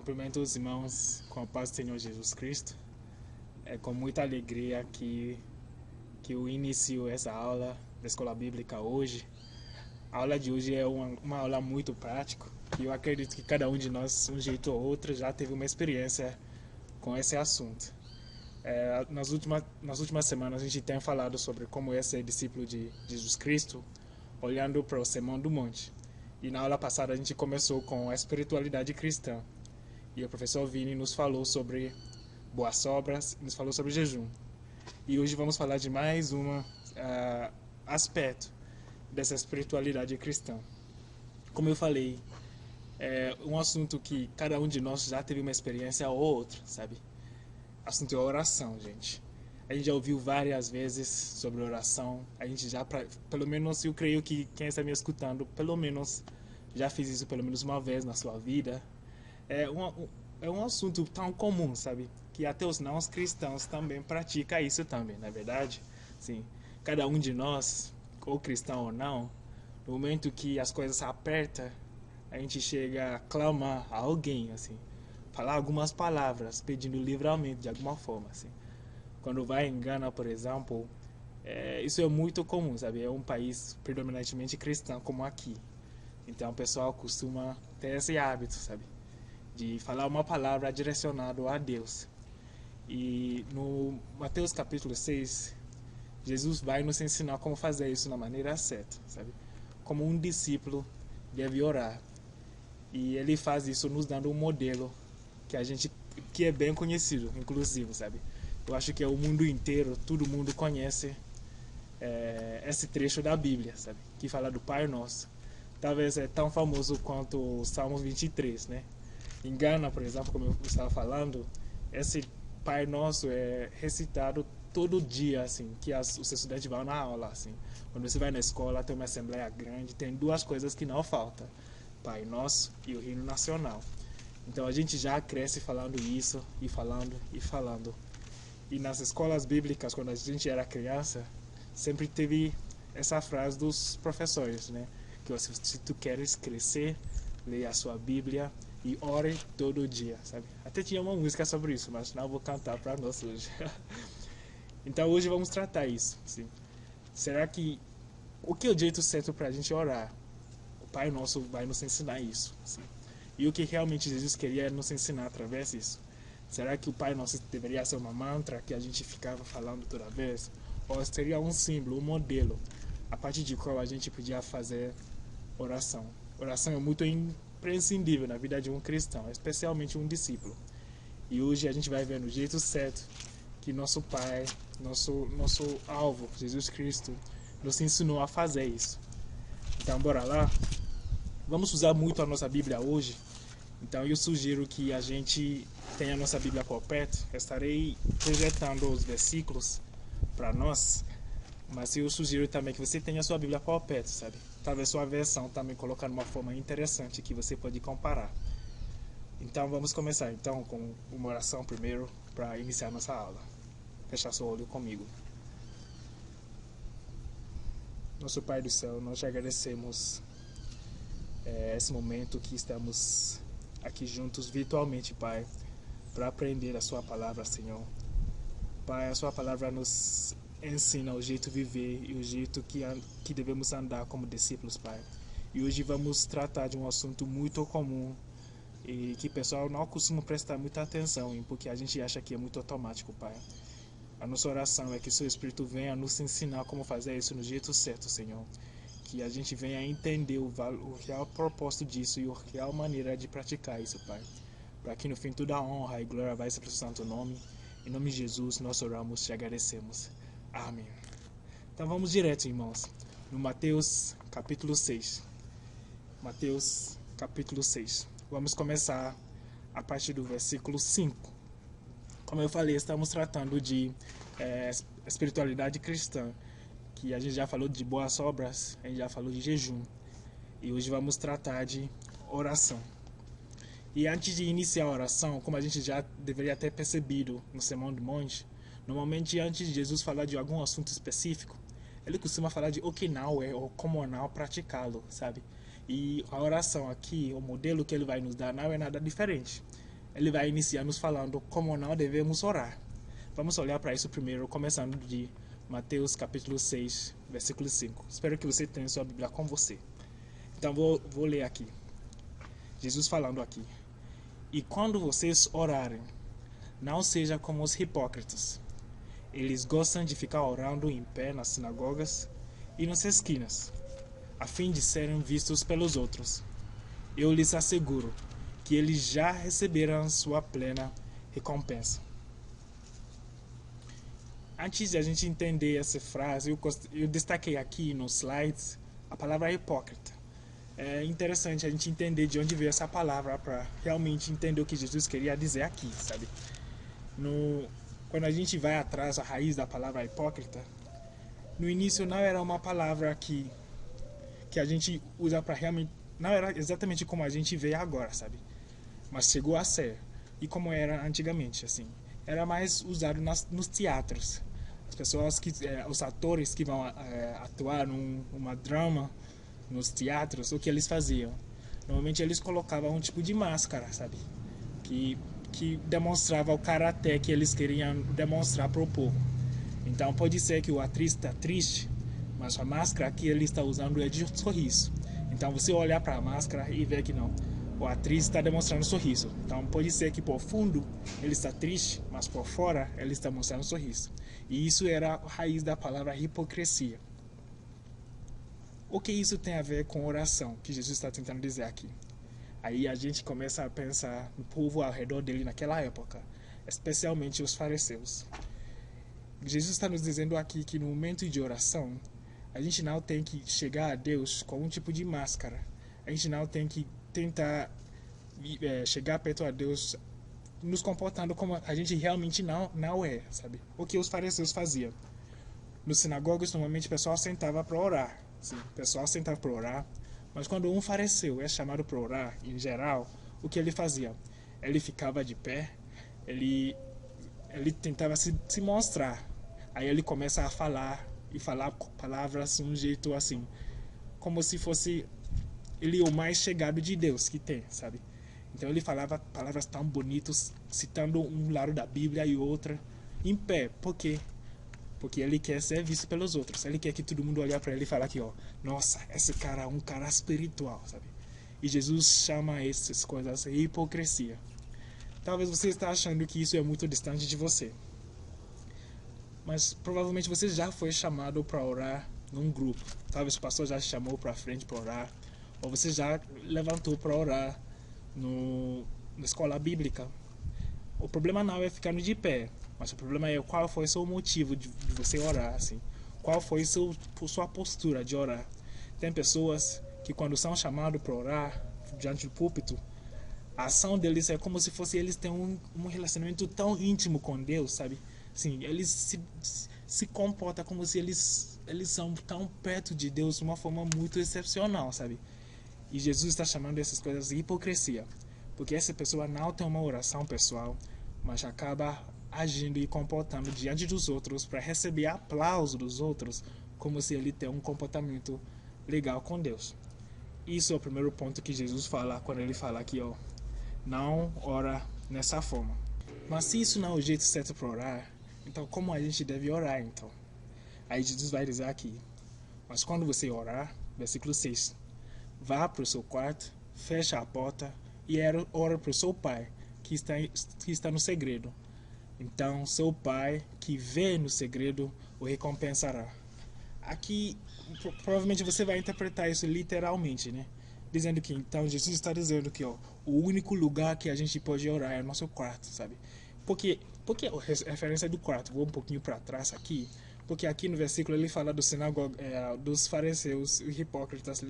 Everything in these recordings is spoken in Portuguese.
Cumprimento os irmãos com a paz do Senhor Jesus Cristo. É com muita alegria que eu inicio essa aula da Escola Bíblica hoje. A aula de hoje é uma aula muito prática e eu acredito que cada um de nós, um jeito ou outro, já teve uma experiência com esse assunto. Nas últimas semanas a gente tem falado sobre como é ser discípulo de Jesus Cristo, olhando para o Sermão do Monte. E na aula passada a gente começou com a espiritualidade cristã. E o professor Vini nos falou sobre boas obras, nos falou sobre jejum. E hoje vamos falar de mais um aspecto dessa espiritualidade cristã. Como eu falei, é um assunto que cada um de nós já teve uma experiência ou outra, sabe? Assunto é oração, gente. A gente já ouviu várias vezes sobre oração. A gente já, pelo menos, eu creio que quem está me escutando, pelo menos, já fez isso pelo menos uma vez na sua vida. É um assunto tão comum, sabe? Que até os não cristãos também praticam isso também, não é verdade? Sim. Cada um de nós, ou cristão ou não, no momento que as coisas apertam, a gente chega a clamar a alguém, assim, falar algumas palavras, pedindo livramento de alguma forma, assim. Quando vai em Gana, por exemplo, isso é muito comum, sabe? É um país predominantemente cristão, como aqui. Então o pessoal costuma ter esse hábito, sabe? De falar uma palavra direcionada a Deus. E no Mateus capítulo 6, Jesus vai nos ensinar como fazer isso na maneira certa, sabe? Como um discípulo deve orar. E ele faz isso nos dando um modelo que é bem conhecido, inclusive, sabe? Eu acho que é o mundo inteiro, todo mundo conhece esse trecho da Bíblia, sabe? Que fala do Pai Nosso. Talvez é tão famoso quanto o Salmo 23, né? Em Gana, por exemplo, como eu estava falando, esse Pai Nosso é recitado todo dia, assim, que os estudantes vão na aula, assim. Quando você vai na escola, tem uma assembleia grande, tem duas coisas que não faltam: Pai Nosso e o hino nacional. Então a gente já cresce falando isso, e falando, e falando. E nas escolas bíblicas, quando a gente era criança, sempre teve essa frase dos professores, né? Que se tu queres crescer, leia a sua Bíblia e ore todo dia, sabe? Até tinha uma música sobre isso, mas não vou cantar para nós hoje. Então hoje vamos tratar isso, sim. Será que o que é o jeito certo para a gente orar? O Pai Nosso vai nos ensinar isso, sim. E o que realmente Jesus queria nos ensinar através disso? Será que o Pai Nosso deveria ser uma mantra que a gente ficava falando toda vez? Ou seria um símbolo, um modelo, a partir de qual a gente podia fazer oração? Oração é muito imprescindível na vida de um cristão, especialmente um discípulo. E hoje a gente vai ver no jeito certo que nosso Pai, nosso alvo, Jesus Cristo, nos ensinou a fazer isso. Então, bora lá? Vamos usar muito a nossa Bíblia hoje. Então, eu sugiro que a gente tenha a nossa Bíblia por perto. Eu estarei projetando os versículos para nós, mas eu sugiro também que você tenha a sua Bíblia por perto, sabe? Talvez sua versão também colocar de uma forma interessante que você pode comparar. Então vamos começar então com uma oração primeiro para iniciar nossa aula. Fecha seu olho comigo. Nosso Pai do céu, nós te agradecemos esse momento que estamos aqui juntos virtualmente, Pai, para aprender a sua palavra, Senhor. Pai, a sua palavra nos ensina o jeito de viver e o jeito que devemos andar como discípulos, Pai. E hoje vamos tratar de um assunto muito comum e que o pessoal não costuma prestar muita atenção em, porque a gente acha que é muito automático, Pai. A nossa oração é que o seu Espírito venha nos ensinar como fazer isso no jeito certo, Senhor. Que a gente venha entender o real propósito disso e a real maneira de praticar isso, Pai. Para que no fim toda a honra e glória vai ser para o seu santo nome. Em nome de Jesus nós oramos e te agradecemos. Amém. Então vamos direto, irmãos, no Mateus capítulo 6. Mateus capítulo 6. Vamos começar a partir do versículo 5. Como eu falei, estamos tratando de espiritualidade cristã, que a gente já falou de boas obras, a gente já falou de jejum. E hoje vamos tratar de oração. E antes de iniciar a oração, como a gente já deveria ter percebido no Sermão do Monte, normalmente antes de Jesus falar de algum assunto específico, ele costuma falar de o que não é ou como não praticá-lo, sabe? E a oração aqui, o modelo que ele vai nos dar, não é nada diferente. ele vai iniciar nos falando como não devemos orar. Vamos olhar para isso primeiro, começando de Mateus capítulo 6, versículo 5. Espero que você tenha sua Bíblia com você. Então vou ler aqui. Jesus falando aqui. E quando vocês orarem, não seja como os hipócritas. Eles gostam de ficar orando em pé nas sinagogas e nas esquinas, a fim de serem vistos pelos outros. Eu lhes asseguro que eles já receberam sua plena recompensa. Antes de a gente entender essa frase, eu destaquei aqui nos slides a palavra hipócrita. É interessante a gente entender de onde veio essa palavra para realmente entender o que Jesus queria dizer aqui, sabe? Quando a gente vai atrás da raiz da palavra hipócrita, no início não era uma palavra que a gente usa para realmente, não era exatamente como a gente vê agora, sabe? Mas chegou a ser, e como era antigamente, assim, era mais usado nos teatros. As pessoas os atores que vão atuar numa drama nos teatros, o que eles faziam? Normalmente eles colocavam um tipo de máscara, sabe? Que demonstrava o caráter que eles queriam demonstrar para o povo. Então pode ser que o atriz está triste, mas a máscara que ele está usando é de sorriso. Então você olhar para a máscara e ver que não, o atriz está demonstrando sorriso. Então pode ser que por fundo ele está triste, mas por fora ele está mostrando sorriso. E isso era a raiz da palavra hipocrisia. O que isso tem a ver com oração, que Jesus está tentando dizer aqui? Aí a gente começa a pensar no povo ao redor dele naquela época, especialmente os fariseus. Jesus está nos dizendo aqui que no momento de oração, a gente não tem que chegar a Deus com um tipo de máscara. A gente não tem que tentar chegar perto a Deus nos comportando como a gente realmente não é, sabe? O que os fariseus faziam. Nos sinagogas, normalmente o pessoal sentava para orar. Sim, o pessoal sentava para orar. Mas quando um fariseu é chamado para orar, em geral, o que ele fazia? Ele ficava de pé, ele tentava se mostrar. Aí ele começa a falar palavras de um jeito assim, como se fosse ele o mais chegado de Deus que tem, sabe? Então ele falava palavras tão bonitas, citando um lado da Bíblia e outro em pé. Por quê? Porque ele quer ser visto pelos outros. Ele quer que todo mundo olhe para ele e fale aqui, ó, nossa, esse cara é um cara espiritual, sabe? E Jesus chama essas coisas de hipocrisia. Talvez você esteja achando que isso é muito distante de você. Mas provavelmente você já foi chamado para orar num grupo. Talvez o pastor já te chamou para frente para orar. Ou você já levantou para orar na escola bíblica. O problema não é ficar de pé. Mas o problema é qual foi o seu motivo de você orar, assim. Qual foi sua postura de orar. Tem pessoas que quando são chamados para orar diante do púlpito, a ação deles é como se fosse eles têm um relacionamento tão íntimo com Deus, sabe? Sim, eles se comportam como se eles são tão perto de Deus de uma forma muito excepcional, sabe? E Jesus está chamando essas coisas de hipocrisia. Porque essa pessoa não tem uma oração pessoal, mas acaba agindo e comportando diante dos outros para receber aplauso dos outros, como se ele tem um comportamento legal com Deus. Isso é o primeiro ponto que Jesus fala quando ele fala aqui, ó, não ora nessa forma. Mas se isso não é o jeito certo para orar, então como a gente deve orar então? Aí Jesus vai dizer aqui, mas quando você orar, versículo 6, vá para o seu quarto, fecha a porta e ora para o seu pai que está no segredo. Então seu pai que vê no segredo o recompensará. Aqui provavelmente você vai interpretar isso literalmente, né? Dizendo que então Jesus está dizendo que ó, o único lugar que a gente pode orar é o nosso quarto, sabe? Porque a referência do quarto, vou um pouquinho para trás aqui, porque aqui no versículo ele fala dos fariseus e hipócritas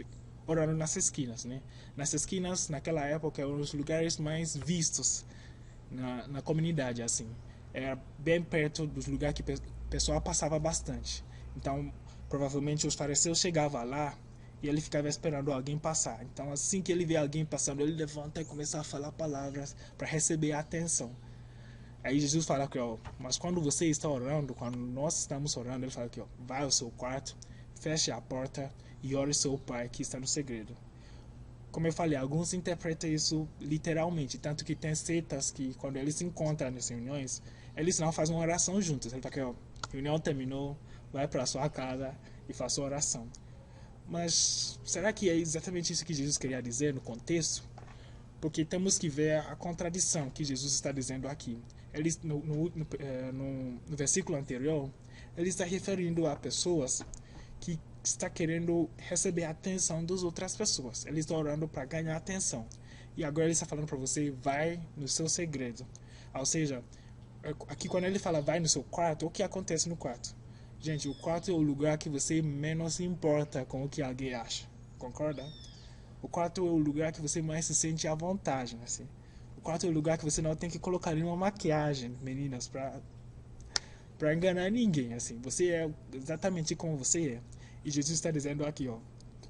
orando nas esquinas, né? Nas esquinas, naquela época, eram os lugares mais vistos na comunidade, assim. Era bem perto dos lugares que o pessoal passava bastante. Então, provavelmente os fariseus chegavam lá e ele ficava esperando alguém passar. Então, assim que ele vê alguém passando, ele levanta e começa a falar palavras para receber a atenção. Aí Jesus fala que, ó, mas quando você está orando, quando nós estamos orando, ele fala que, ó, vai ao seu quarto, feche a porta e ore seu pai que está no segredo. como eu falei, alguns interpretam isso literalmente, tanto que tem seitas que quando eles se encontram nas reuniões, eles não fazem uma oração juntos. Ele tá aqui, ó, reunião terminou, vai para sua casa e faz sua oração. Mas será que é exatamente isso que Jesus queria dizer no contexto? Porque temos que ver a contradição que Jesus está dizendo aqui. Ele, no versículo anterior, ele está referindo a pessoas que está querendo receber a atenção das outras pessoas. Ele está orando para ganhar atenção. E agora ele está falando para você, vai no seu segredo. Ou seja, aqui quando ele fala vai no seu quarto, o que acontece no quarto? Gente, o quarto é o lugar que você menos se importa com o que alguém acha. Concorda? O quarto é o lugar que você mais se sente à vontade, assim. O quarto é o lugar que você não tem que colocar nenhuma maquiagem, meninas, para enganar ninguém, assim. Você é exatamente como você é. E Jesus está dizendo aqui, ó,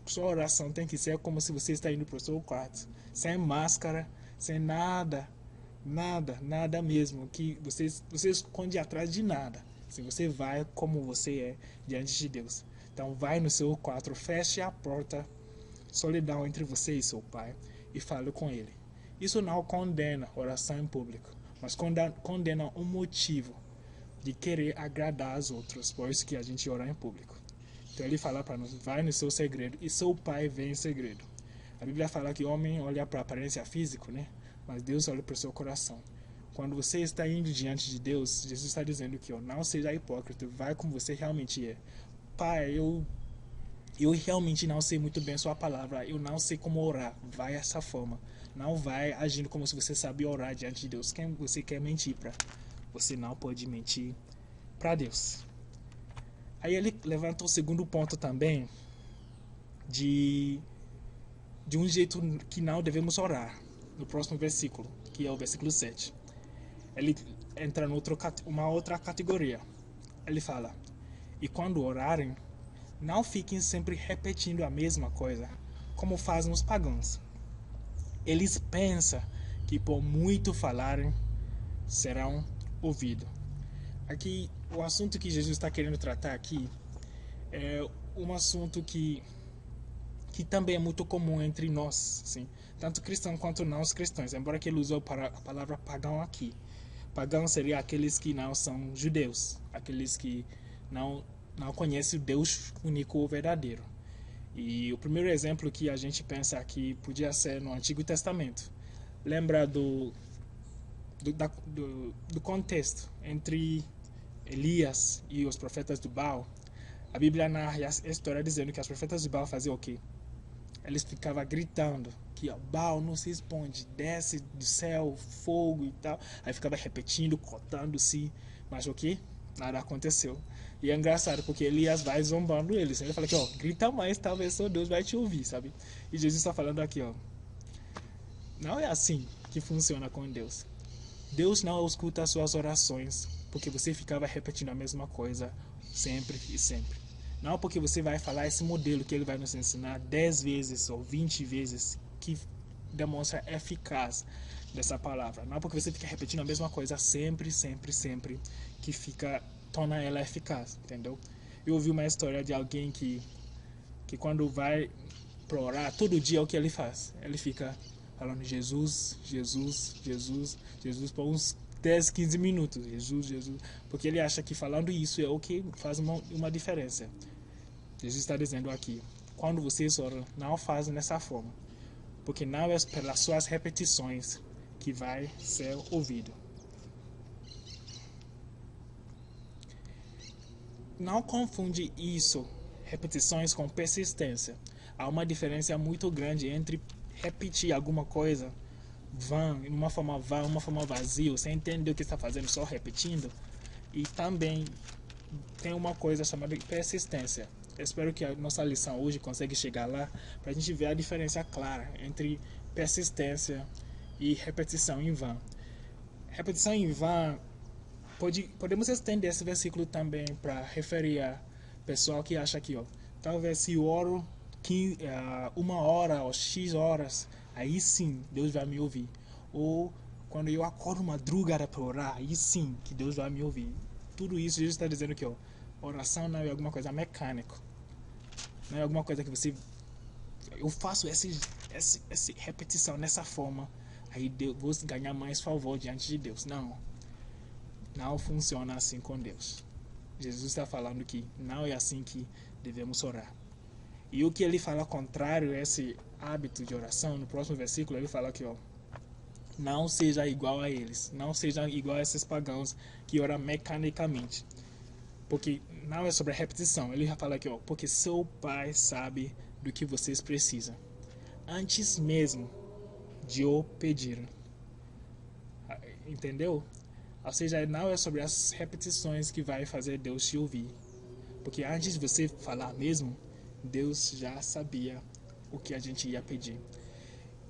sua oração tem que ser como se você está indo para o seu quarto, sem máscara, sem nada mesmo, que você esconde atrás de nada. Assim, você vai como você é diante de Deus. Então vai no seu quarto, feche a porta, solidão entre você e seu pai, e fale com ele. Isso não condena oração em público, mas condena um motivo de querer agradar aos outros, por isso que a gente ora em público. Então ele fala para nós, vai no seu segredo, e seu pai vem em segredo. A Bíblia fala que o homem olha para a aparência física, né? Mas Deus olha para o seu coração. Quando você está indo diante de Deus, Jesus está dizendo que, ó, não seja hipócrita, vai como você realmente é. Pai, eu realmente não sei muito bem a sua palavra, eu não sei como orar. Vai dessa forma. Não vai agindo como se você sabe orar diante de Deus. Quem você quer mentir para? Você não pode mentir para Deus. Aí ele levanta o segundo ponto também, de um jeito que não devemos orar, no próximo versículo, que é o versículo 7. Ele entra em uma outra categoria. Ele fala, e quando orarem, não fiquem sempre repetindo a mesma coisa, como fazem os pagãos. Eles pensam que por muito falarem, serão ouvidos. Aqui, o assunto que Jesus está querendo tratar aqui é um assunto que também é muito comum entre nós, assim, tanto cristãos quanto não os cristãos, embora que ele usou a palavra pagão aqui. Pagão seria aqueles que não são judeus, aqueles que não conhecem o Deus único ou verdadeiro. E o primeiro exemplo que a gente pensa aqui podia ser no Antigo Testamento. Lembra do contexto entre Elias e os profetas do Baal? A Bíblia narra a história dizendo que os profetas de Baal faziam o quê? Eles ficavam gritando que ó, Baal não se responde, desce do céu, fogo e tal. Aí ficava repetindo, cortando-se, mas o que? Nada aconteceu. E é engraçado porque Elias vai zombando eles. Ele fala que ó, grita mais, talvez só Deus vai te ouvir, sabe? E Jesus está falando aqui, ó, não é assim que funciona com Deus. Deus não escuta as suas orações porque você ficava repetindo a mesma coisa sempre e sempre. Não porque você vai falar esse modelo que ele vai nos ensinar 10 vezes ou 20 vezes que demonstra a eficácia dessa palavra. Não porque você fica repetindo a mesma coisa sempre que torna ela eficaz, entendeu? Eu ouvi uma história de alguém que quando vai para orar, todo dia o que ele faz? Ele fica falando Jesus, Jesus, Jesus, Jesus por uns 10, 15 minutos, Jesus, porque ele acha que falando isso é o que faz uma diferença. Jesus está dizendo aqui, quando vocês oram, não fazem dessa forma, porque não é pelas suas repetições que vai ser ouvido. Não confunde isso, repetições, com persistência. Há uma diferença muito grande entre repetir alguma coisa vã, de uma forma vazia, você entende o que está fazendo, só repetindo, e também tem uma coisa chamada persistência. Eu espero que a nossa lição hoje consiga chegar lá para a gente ver a diferença clara entre persistência e repetição em vão. Repetição em vão, podemos estender esse versículo também para referir a pessoal que acha que, ó, talvez se eu oro 1 hora ou X horas, aí sim Deus vai me ouvir. Ou quando eu acordo madrugada para orar, aí sim que Deus vai me ouvir. Tudo isso Jesus está dizendo que, ó, oração não é alguma coisa mecânica, não é alguma coisa que eu faço essa repetição nessa forma, aí Deus, vou ganhar mais favor diante de Deus. Não funciona assim com Deus. Jesus está falando que não é assim que devemos orar. E o que ele fala contrário a esse hábito de oração, no próximo versículo ele fala que não seja igual a eles, não seja igual a esses pagãos que oram mecanicamente. Porque não é sobre a repetição, ele fala aqui, porque seu pai sabe do que vocês precisam, antes mesmo de o pedir. Entendeu? Ou seja, não é sobre as repetições que vai fazer Deus te ouvir. Porque antes de você falar mesmo, Deus já sabia o que a gente ia pedir.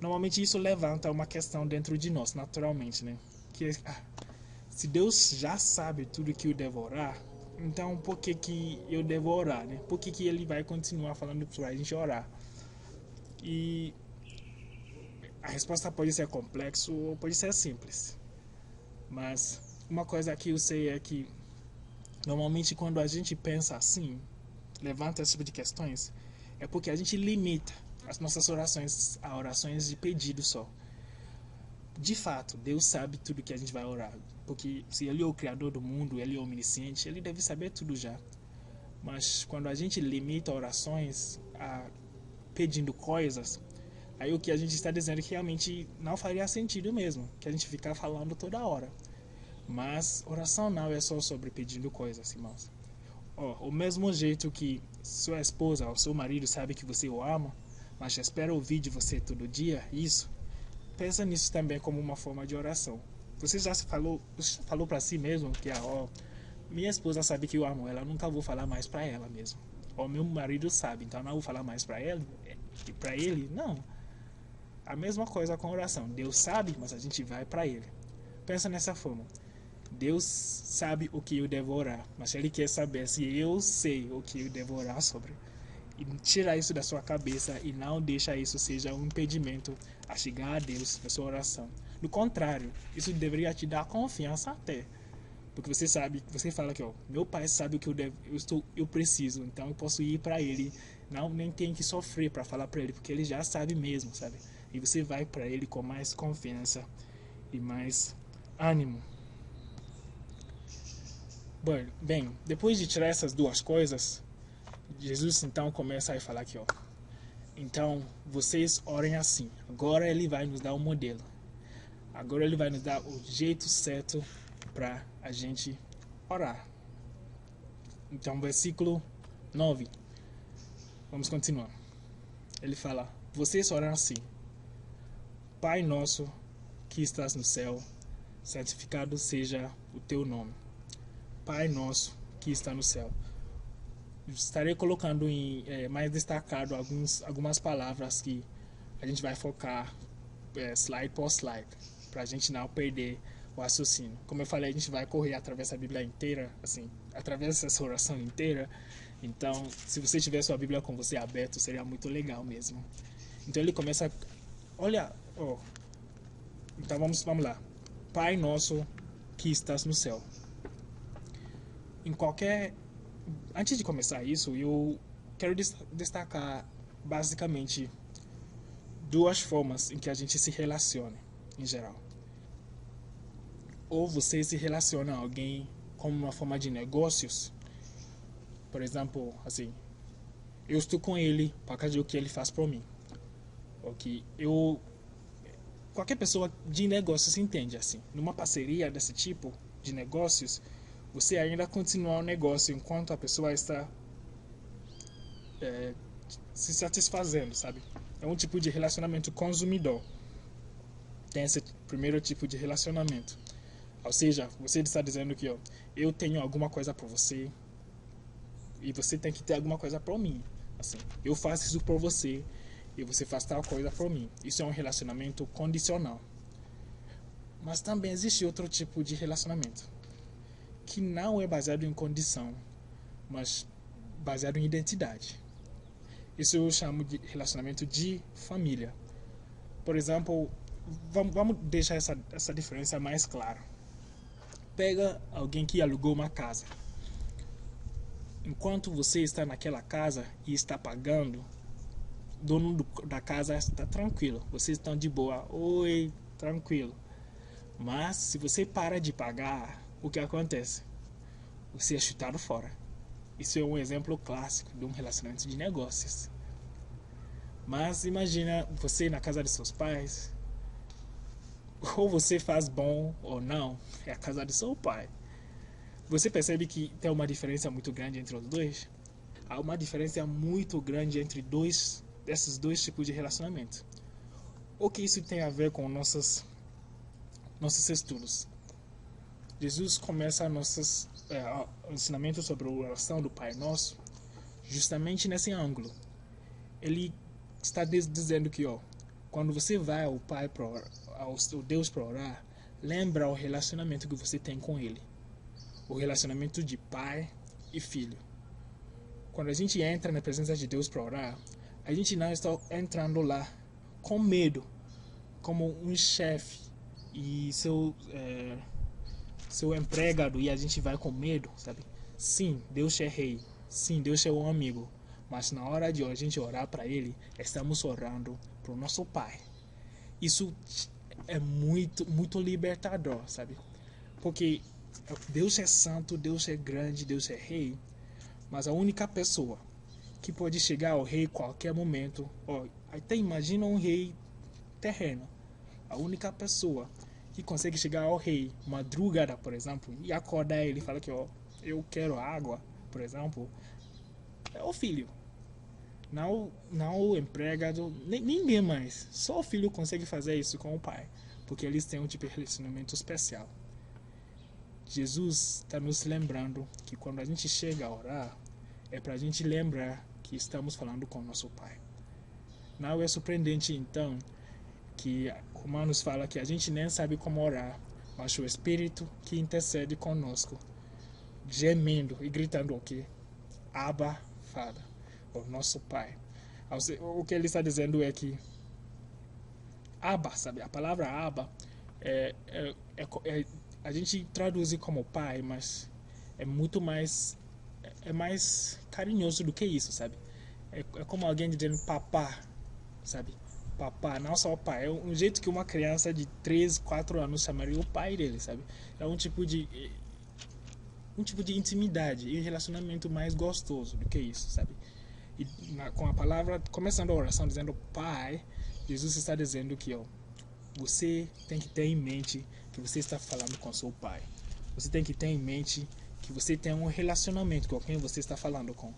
Normalmente isso levanta uma questão dentro de nós, naturalmente, né? Que se Deus já sabe tudo que eu devo orar, então por que eu devo orar, né? Por que ele vai continuar falando para a gente orar? E a resposta pode ser complexa ou pode ser simples. Mas uma coisa que eu sei é que normalmente quando a gente pensa assim, levanta esse tipo de questões, é porque a gente limita as nossas orações a orações de pedido só. De fato, Deus sabe tudo que a gente vai orar, porque se Ele é o Criador do mundo, Ele é onisciente, Ele deve saber tudo já. Mas quando a gente limita orações a pedindo coisas, aí o que a gente está dizendo é que realmente não faria sentido mesmo, que a gente ficar falando toda hora. Mas oração não é só sobre pedindo coisas, irmãos. O mesmo jeito que sua esposa ou seu marido sabe que você o ama, mas espera ouvir de você todo dia, isso, pensa nisso também como uma forma de oração. Você já falou para si mesmo que minha esposa sabe que eu amo ela, nunca vou falar mais para ela mesmo. Ou meu marido sabe, então não vou falar mais para ele, não. A mesma coisa com oração. Deus sabe, mas a gente vai para ele. Pensa nessa forma. Deus sabe o que eu devo orar, mas Ele quer saber se eu sei o que eu devo orar sobre. E tira isso da sua cabeça e não deixa isso seja um impedimento a chegar a Deus na sua oração. Do contrário, isso deveria te dar confiança até. Porque você sabe, você fala que meu pai sabe o que eu preciso, então eu posso ir para ele, nem tem que sofrer para falar para ele, porque ele já sabe mesmo, sabe? E você vai para ele com mais confiança e mais ânimo. Bem, depois de tirar essas duas coisas, Jesus então começa a falar aqui, então vocês orem assim. Agora ele vai nos dar um modelo. Agora ele vai nos dar o jeito certo para a gente orar. Então, versículo 9. Vamos continuar. Ele fala: vocês oram assim: Pai nosso que estás no céu, santificado seja o teu nome. Pai nosso que está no céu. Estarei colocando mais destacado algumas palavras que a gente vai focar slide por slide, para a gente não perder o raciocínio. Como eu falei, a gente vai correr através da Bíblia inteira, assim, através dessa oração inteira. Então, se você tiver sua Bíblia com você aberta, seria muito legal mesmo. Então ele começa, então vamos lá. Pai nosso que estás no céu. Antes de começar isso, eu quero destacar basicamente duas formas em que a gente se relaciona em geral. Ou você se relaciona a alguém como uma forma de negócios. Por exemplo, assim, eu estou com ele por causa do que ele faz por mim. Qualquer pessoa de negócios entende assim. Numa parceria desse tipo de negócios, você ainda continua o negócio enquanto a pessoa está se satisfazendo, sabe? É um tipo de relacionamento consumidor. Tem esse primeiro tipo de relacionamento. Ou seja, você está dizendo que eu tenho alguma coisa por você e você tem que ter alguma coisa por mim. Assim, eu faço isso por você e você faz tal coisa por mim. Isso é um relacionamento condicional. Mas também existe outro tipo de relacionamento que não é baseado em condição, mas baseado em identidade. Isso eu chamo de relacionamento de família. Por exemplo, vamos deixar essa diferença mais clara. Pega alguém que alugou uma casa. Enquanto você está naquela casa e está pagando, dono da casa está tranquilo, vocês estão de boa, oi, tranquilo. Mas se você para de pagar, o que acontece? Você é chutado fora. Isso é um exemplo clássico de um relacionamento de negócios. Mas imagina você na casa de seus pais, ou você faz bom ou não, é a casa de seu pai. Você percebe que tem uma diferença muito grande entre os dois? Há uma diferença muito grande entre esses dois tipos de relacionamento. O que isso tem a ver com nossos estudos? Jesus começa o ensinamento sobre a oração do Pai Nosso justamente nesse ângulo. Ele está dizendo que quando você vai ao Pai ao Deus para orar, lembra o relacionamento que você tem com Ele, o relacionamento de pai e filho. Quando a gente entra na presença de Deus para orar, a gente não está entrando lá com medo, como um chefe e seu empregado, e a gente vai com medo, sabe? Sim, Deus é rei, sim, Deus é um amigo, mas na hora de a gente orar para Ele, estamos orando para o nosso Pai. Isso é muito, muito libertador, sabe? Porque Deus é santo, Deus é grande, Deus é rei, mas a única pessoa que pode chegar ao rei a qualquer momento, até imagina um rei terreno, a única pessoa que consegue chegar ao rei madrugada, por exemplo, e acordar ele e falar que eu quero água, por exemplo, é o filho. Não o empregado, ninguém mais. Só o filho consegue fazer isso com o pai, porque eles têm um tipo de relacionamento especial. Jesus está nos lembrando que quando a gente chega a orar, é para a gente lembrar que estamos falando com o nosso Pai. Não é surpreendente, então, que Romanos fala que a gente nem sabe como orar, mas o Espírito que intercede conosco, gemendo e gritando o quê? Abba, Father, o nosso Pai. O que ele está dizendo é que Abba, sabe? A palavra Abba a gente traduz como pai, mas é muito mais carinhoso do que isso, sabe? É como alguém dizendo papá, sabe? Papá, não só o pai. É um jeito que uma criança de 3, 4 anos chamaria o pai dele, sabe? É um tipo de intimidade e relacionamento mais gostoso do que isso, sabe? E com a palavra, começando a oração dizendo pai, Jesus está dizendo que você tem que ter em mente que você está falando com seu pai. Você tem que ter em mente que você tem um relacionamento com quem você está falando com.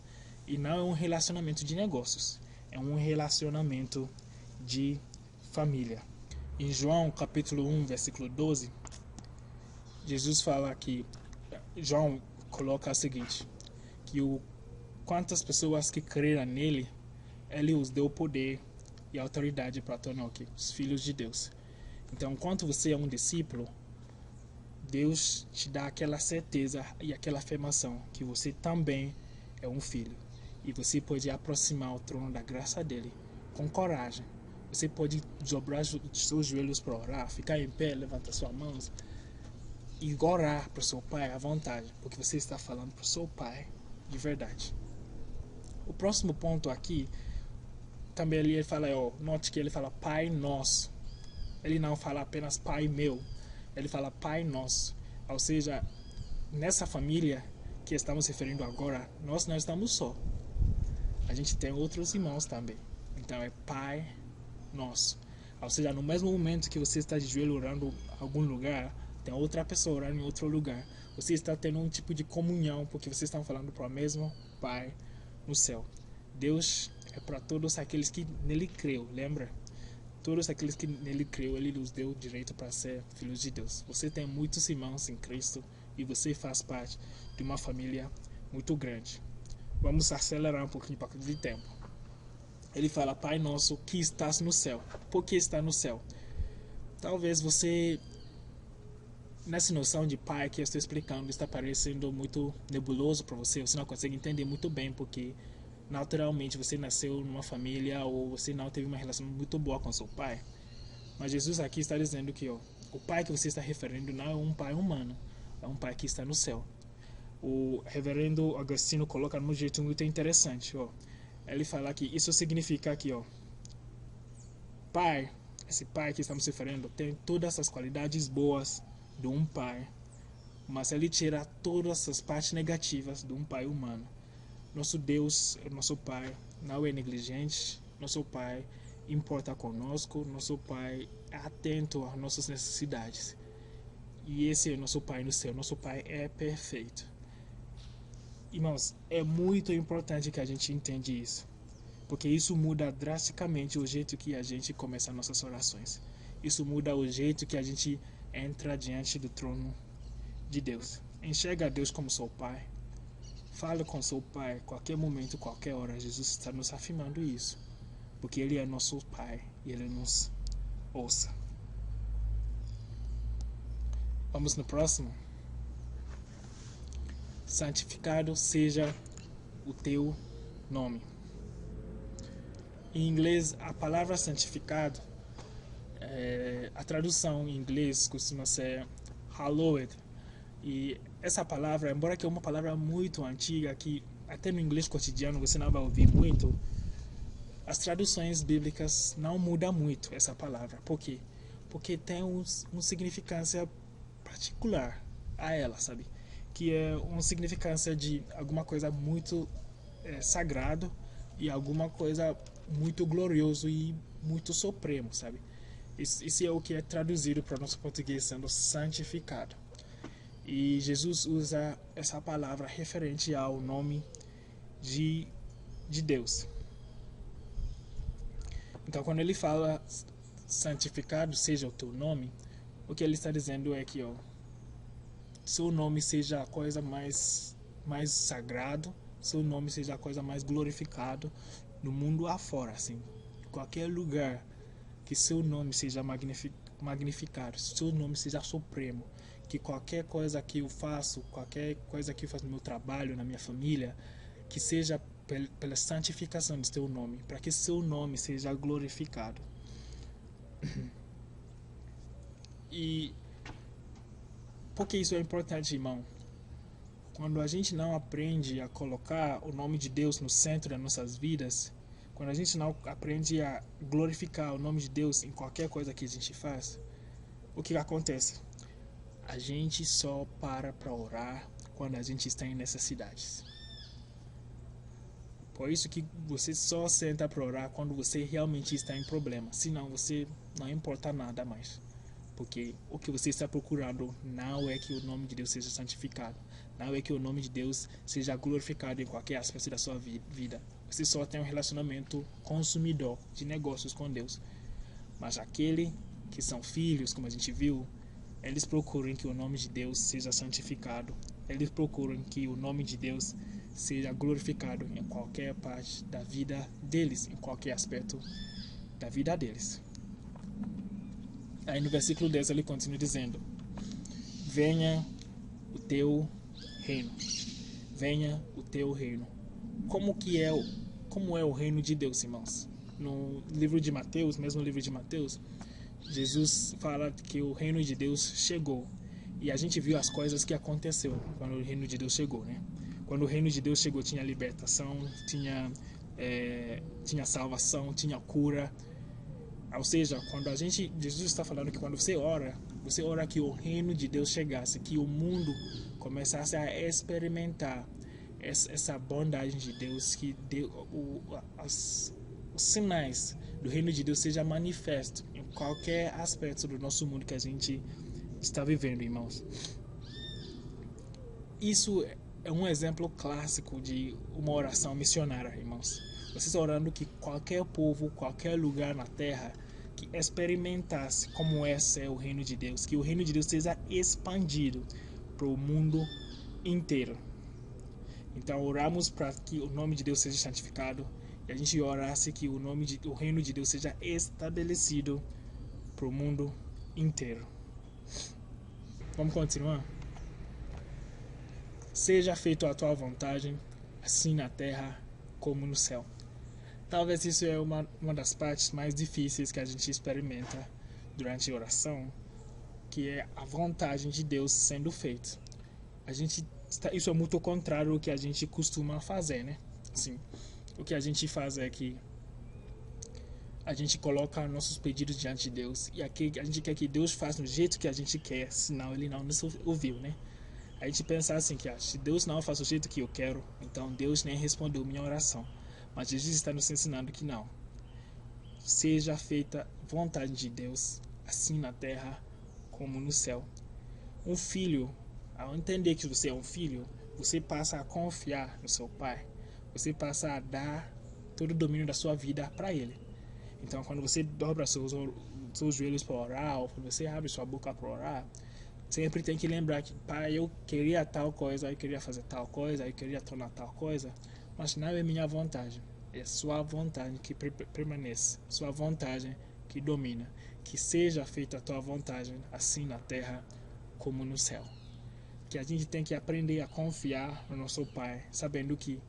E não é um relacionamento de negócios. É um relacionamento de família. Em João capítulo 1, versículo 12, Jesus fala que João coloca o seguinte, que quantas pessoas que creram nele, ele os deu poder e autoridade para tornar os filhos de Deus. Então, enquanto você é um discípulo, Deus te dá aquela certeza e aquela afirmação que você também é um filho. E você pode aproximar o trono da graça dele com coragem. Você pode dobrar os seus joelhos para orar, ficar em pé, levantar suas mãos e orar para o seu pai à vontade, porque você está falando para o seu pai de verdade. O próximo ponto aqui, também ele fala, note que ele fala Pai Nosso. Ele não fala apenas Pai Meu, ele fala Pai Nosso. Ou seja, nessa família que estamos referindo agora, nós não estamos só. A gente tem outros irmãos também. Então é Pai Nosso. Ou seja, no mesmo momento que você está de joelho orando em algum lugar, tem outra pessoa orando em outro lugar. Você está tendo um tipo de comunhão, porque vocês estão falando para o mesmo Pai no céu. Deus é para todos aqueles que nele creu, lembra? Todos aqueles que nele creu, ele nos deu o direito para ser filhos de Deus. Você tem muitos irmãos em Cristo e você faz parte de uma família muito grande. Vamos acelerar um pouquinho para de tempo. Ele fala, Pai Nosso que estás no céu. Por que está no céu? Talvez você, nessa noção de pai que eu estou explicando, está parecendo muito nebuloso para você. Você não consegue entender muito bem porque naturalmente você nasceu numa família ou você não teve uma relação muito boa com seu pai. Mas Jesus aqui está dizendo que o pai que você está referindo não é um pai humano, é um pai que está no céu. O reverendo Agostinho coloca de um jeito muito interessante. Ele fala que isso significa que, ó, pai, esse pai que estamos se referindo, tem todas as qualidades boas de um pai, mas ele tira todas as partes negativas de um pai humano. Nosso Deus, nosso pai, não é negligente, nosso pai importa conosco, nosso pai é atento às nossas necessidades. E esse é nosso pai no céu, nosso pai é perfeito. Irmãos, é muito importante que a gente entenda isso, porque isso muda drasticamente o jeito que a gente começa nossas orações. Isso muda o jeito que a gente entra diante do trono de Deus. Enxerga Deus como seu pai. Fale com seu pai, qualquer momento, qualquer hora. Jesus está nos afirmando isso, porque Ele é nosso pai e Ele nos ouça. Vamos no próximo. Santificado seja o teu nome. Em inglês, a palavra santificado, a tradução em inglês costuma ser hallowed. E essa palavra, embora que é uma palavra muito antiga, que até no inglês cotidiano você não vai ouvir muito, as traduções bíblicas não mudam muito essa palavra. Por quê? Porque tem uma significância particular a ela, sabe? Que é uma significância de alguma coisa muito sagrado e alguma coisa muito glorioso e muito supremo, sabe? Isso é o que é traduzido para o nosso português sendo santificado. E Jesus usa essa palavra referente ao nome de Deus. Então, quando ele fala santificado seja o teu nome, o que ele está dizendo é que, ó, seu nome seja a coisa mais sagrado, seu nome seja a coisa mais glorificado no mundo afora, assim. Qualquer lugar que seu nome seja magnificado, seu nome seja supremo, que qualquer coisa que eu faço, qualquer coisa que eu faço no meu trabalho, na minha família, que seja pela santificação do seu nome, para que seu nome seja glorificado. E por que isso é importante, irmão? Quando a gente não aprende a colocar o nome de Deus no centro das nossas vidas, quando a gente não aprende a glorificar o nome de Deus em qualquer coisa que a gente faz, o que acontece? A gente só para orar quando a gente está em necessidades. Por isso que você só senta para orar quando você realmente está em problema. Senão você não importa nada mais. Porque o que você está procurando não é que o nome de Deus seja santificado. Não é que o nome de Deus seja glorificado em qualquer aspecto da sua vida. Você só tem um relacionamento consumidor de negócios com Deus. Mas aquele que são filhos, como a gente viu, eles procuram que o nome de Deus seja santificado. Eles procuram que o nome de Deus seja glorificado em qualquer parte da vida deles, em qualquer aspecto da vida deles. Aí no versículo 10 ele continua dizendo: venha o teu reino. Venha o teu reino. Como é o reino de Deus, irmãos? No livro de Mateus, mesmo no livro de Mateus, Jesus fala que o reino de Deus chegou. E a gente viu as coisas que aconteceu quando o reino de Deus chegou, né? Quando o reino de Deus chegou, tinha libertação, tinha salvação, tinha cura. Ou seja, quando Jesus está falando que quando você ora que o reino de Deus chegasse, que o mundo começasse a experimentar essa bondade de Deus, que os sinais do reino de Deus seja manifesto em qualquer aspecto do nosso mundo que a gente está vivendo, irmãos. Isso é um exemplo clássico de uma oração missionária, irmãos. Vocês orando que qualquer povo, qualquer lugar na terra que experimentasse como é o reino de Deus, que o reino de Deus seja expandido para o mundo inteiro. Então oramos para que o nome de Deus seja santificado e a gente orasse que o reino de Deus seja estabelecido para o mundo inteiro. Vamos continuar? Seja feita a tua vontade, assim na terra como no céu. Talvez isso é uma das partes mais difíceis que a gente experimenta durante a oração, que é a vontade de Deus sendo feita. Isso é muito contrário ao que a gente costuma fazer, né? Assim, o que a gente faz é que a gente coloca nossos pedidos diante de Deus e aqui a gente quer que Deus faça do jeito que a gente quer, senão Ele não nos ouviu, né? A gente pensa assim que se Deus não faz do jeito que eu quero, então Deus nem respondeu minha oração. Mas Jesus está nos ensinando que não. Seja feita a vontade de Deus, assim na terra como no céu. Um filho, ao entender que você é um filho, você passa a confiar no seu pai. Você passa a dar todo o domínio da sua vida para ele. Então, quando você dobra seus joelhos para orar, ou quando você abre sua boca para orar, sempre tem que lembrar que, pai, eu queria tal coisa, eu queria fazer tal coisa, eu queria tornar tal coisa, mas não é minha vontade, é sua vontade que permanece, sua vontade que domina, que seja feita a tua vontade, assim na terra como no céu. Que a gente tem que aprender a confiar no nosso pai, sabendo que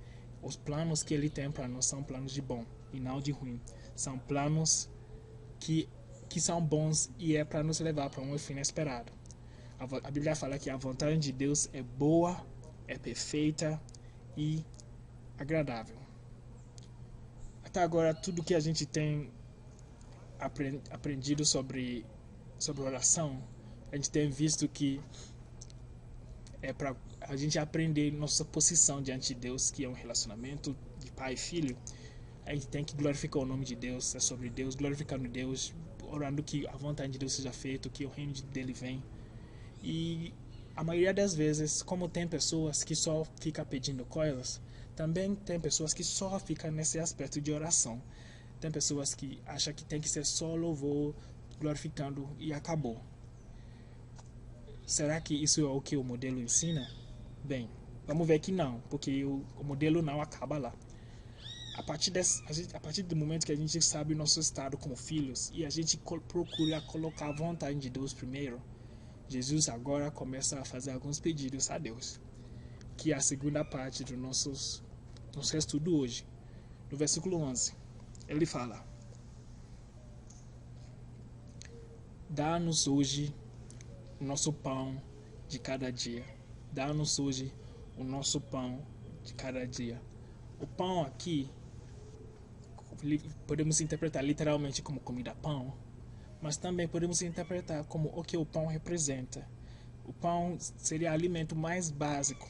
os planos que ele tem para nós são planos de bom e não de ruim. São planos que são bons e é para nos levar para um fim inesperado. A Bíblia fala que a vontade de Deus é boa, é perfeita e agradável. Até agora, tudo que a gente tem aprendido sobre oração, a gente tem visto que é para a gente aprender nossa posição diante de Deus, que é um relacionamento de pai e filho. A gente tem que glorificar o nome de Deus, é sobre Deus, glorificando Deus, orando que a vontade de Deus seja feita, que o reino dele venha. E a maioria das vezes, como tem pessoas que só ficam pedindo coisas, também tem pessoas que só ficam nesse aspecto de oração. Tem pessoas que acham que tem que ser só louvor, glorificando e acabou. Será que isso é o que o modelo ensina? Bem, vamos ver que não, porque o modelo não acaba lá. A partir do momento que a gente sabe o nosso estado como filhos e a gente procura colocar a vontade de Deus primeiro, Jesus agora começa a fazer alguns pedidos a Deus, que é a segunda parte do nosso estudo hoje. No versículo 11, ele fala: dá-nos hoje o nosso pão de cada dia. Dá-nos hoje o nosso pão de cada dia. O pão aqui podemos interpretar literalmente como comida pão, mas também podemos interpretar como o que o pão representa. O pão seria o alimento mais básico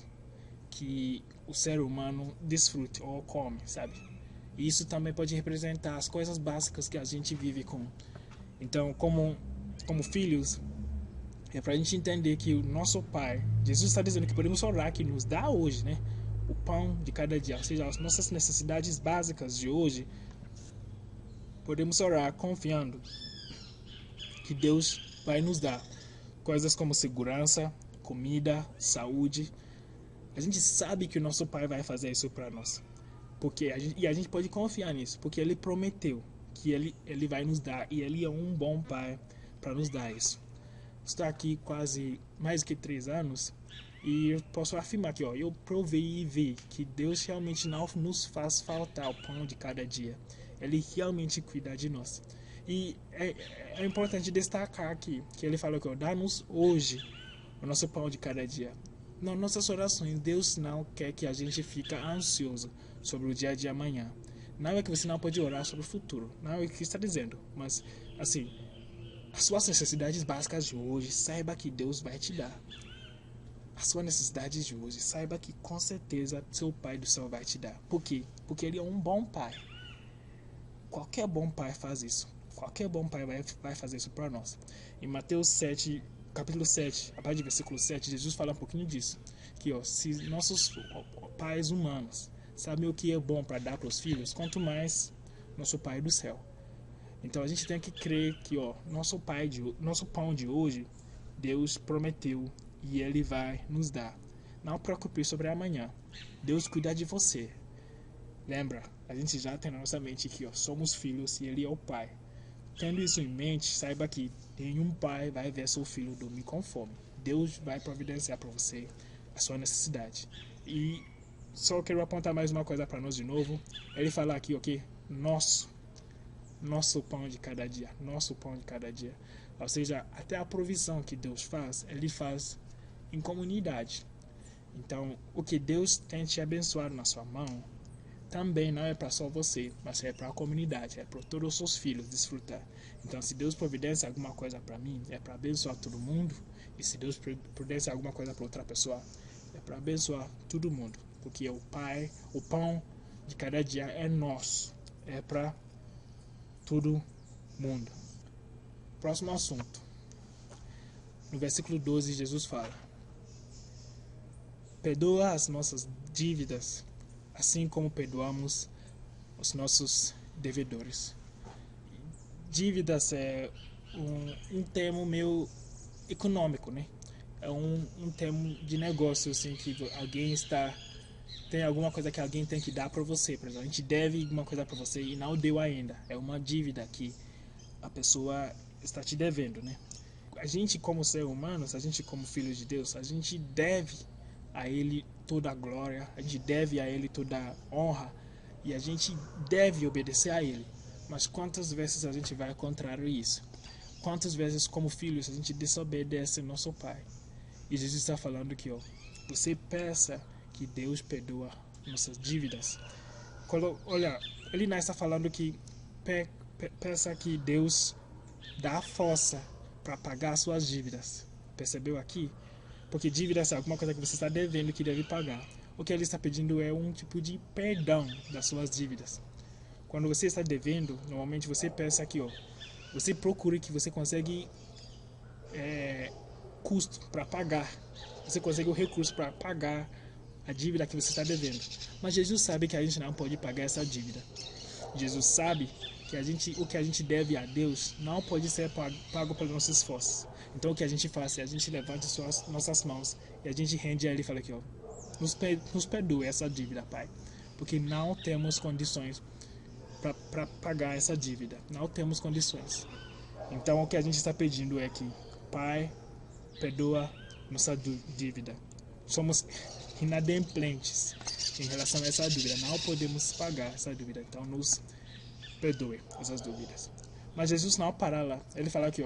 que o ser humano desfrute ou come, sabe? E isso também pode representar as coisas básicas que a gente vive com. Então, como filhos, é para a gente entender que o nosso Pai, Jesus está dizendo que podemos orar, que nos dá hoje, né, o pão de cada dia, ou seja, as nossas necessidades básicas de hoje. Podemos orar confiando que Deus vai nos dar coisas como segurança, comida, saúde. A gente sabe que o nosso Pai vai fazer isso para nós, porque a gente pode confiar nisso, porque Ele prometeu que Ele vai nos dar, e Ele é um bom Pai para nos dar isso. Estou aqui quase mais que 3 anos e eu posso afirmar que eu provei e vi que Deus realmente não nos faz faltar o pão de cada dia. Ele realmente cuida de nós. E é importante destacar aqui que ele falou que dá-nos hoje o nosso pão de cada dia. Nas nossas orações, Deus não quer que a gente fique ansioso sobre o dia de amanhã. Não é que você não pode orar sobre o futuro, não é o que está dizendo, mas assim, as suas necessidades básicas de hoje, saiba que Deus vai te dar. As suas necessidades de hoje, saiba que com certeza seu Pai do céu vai te dar. Por quê? Porque Ele é um bom Pai. Qualquer bom pai faz isso. Qualquer bom pai vai fazer isso para nós. Em Mateus 7, capítulo 7, a partir do versículo 7, Jesus fala um pouquinho disso. Que se nossos pais humanos sabem o que é bom para dar para os filhos, quanto mais nosso Pai do céu. Então a gente tem que crer que nosso pão de hoje, Deus prometeu e Ele vai nos dar. Não preocupe sobre amanhã. Deus cuida de você. Lembra, a gente já tem na nossa mente que somos filhos e Ele é o Pai. Tendo isso em mente, saiba que nenhum pai vai ver seu filho dormir com fome. Deus vai providenciar para você a sua necessidade. E só quero apontar mais uma coisa para nós de novo. Ele fala aqui, nosso pão de cada dia. Nosso pão de cada dia. Ou seja, até a provisão que Deus faz, Ele faz em comunidade. Então, o que Deus tem te abençoado na sua mão, também não é para só você, mas é para a comunidade, é para todos os seus filhos desfrutar. Então, se Deus providencia alguma coisa para mim, é para abençoar todo mundo. E se Deus providencia alguma coisa para outra pessoa, é para abençoar todo mundo. Porque o pão de cada dia é nosso, é para todo mundo. Próximo assunto. No versículo 12, Jesus fala: perdoa as nossas dívidas, assim como perdoamos os nossos devedores. Dívidas é um termo meio econômico, né? É um termo de negócio, assim, que alguém tem alguma coisa que alguém tem que dar para você. Por exemplo, a gente deve alguma coisa para você e não deu ainda. É uma dívida que a pessoa está te devendo, né? A gente, como ser humano, a gente como filho de Deus, a gente deve a Ele toda a glória, a gente deve a Ele toda a honra e a gente deve obedecer a Ele. Mas quantas vezes a gente vai ao contrário disso? Quantas vezes, como filhos, a gente desobedece nosso Pai? E Jesus está falando que, você peça que Deus perdoa nossas dívidas. Olha, Ele não está falando que peça que Deus dá força para pagar suas dívidas. Percebeu aqui? Porque dívidas é alguma coisa que você está devendo que deve pagar. O que Ele está pedindo é um tipo de perdão das suas dívidas. Quando você está devendo, normalmente você pensa aqui, você procura que você consegue custo para pagar. Você consegue o recurso para pagar a dívida que você está devendo. Mas Jesus sabe que a gente não pode pagar essa dívida. Jesus sabe que o que a gente deve a Deus não pode ser pago pelo nosso esforço. Então o que a gente faz é a gente levanta nossas mãos e a gente rende a Ele e fala aqui, nos perdoe essa dívida, Pai. Porque não temos condições para pagar essa dívida. Não temos condições. Então o que a gente está pedindo é que, Pai, perdoa nossa dívida. Somos inadimplentes em relação a essa dívida. Não podemos pagar essa dívida. Então nos perdoe essas dúvidas. Mas Jesus não para lá. Ele fala aqui,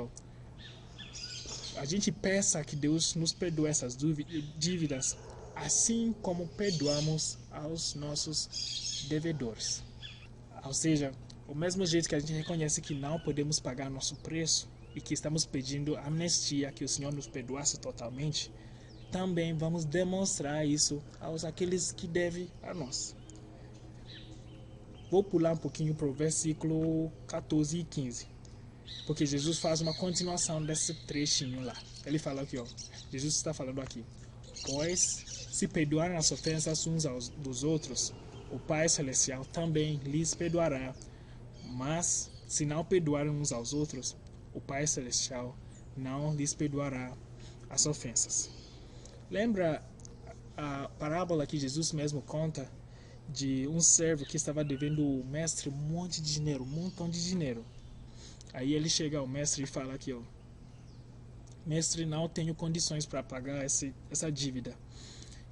a gente peça que Deus nos perdoe essas dívidas, assim como perdoamos aos nossos devedores. Ou seja, o mesmo jeito que a gente reconhece que não podemos pagar nosso preço e que estamos pedindo amnistia, que o Senhor nos perdoasse totalmente, também vamos demonstrar isso aos aqueles que devem a nós. Vou pular um pouquinho para o versículo 14 e 15, porque Jesus faz uma continuação desse trechinho lá. Ele fala aqui, Jesus está falando aqui: pois se perdoarem as ofensas uns dos outros, o Pai Celestial também lhes perdoará. Mas se não perdoarem uns aos outros, o Pai Celestial não lhes perdoará as ofensas. Lembra a parábola que Jesus mesmo conta de um servo que estava devendo o mestre um monte de dinheiro, um montão de dinheiro. Aí ele chega ao mestre e fala aqui, mestre, não tenho condições para pagar essa dívida.